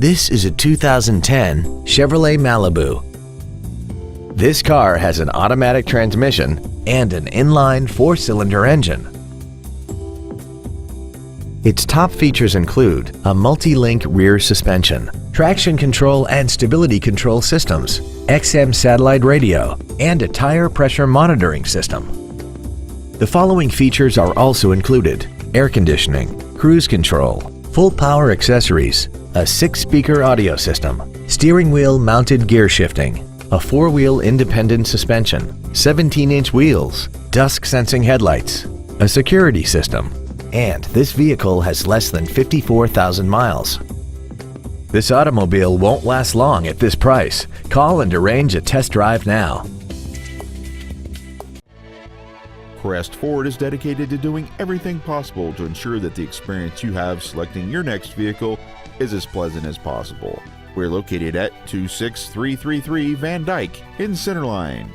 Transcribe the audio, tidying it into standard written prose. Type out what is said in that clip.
This is a 2010 Chevrolet Malibu. This car has an automatic transmission and an inline 4-cylinder engine. Its top features include a multi-link rear suspension, traction control and stability control systems, XM satellite radio, and a tire pressure monitoring system. The following features are also included: air conditioning, cruise control, full power accessories, a 6-speaker audio system, steering wheel mounted gear shifting, a 4-wheel independent suspension, 17-inch wheels, dusk sensing headlights, a security system, and this vehicle has less than 54,000 miles. This automobile won't last long at this price. Call and arrange a test drive now. Crest Ford is dedicated to doing everything possible to ensure that the experience you have selecting your next vehicle is as pleasant as possible. We're located at 26333 Van Dyke in Centerline.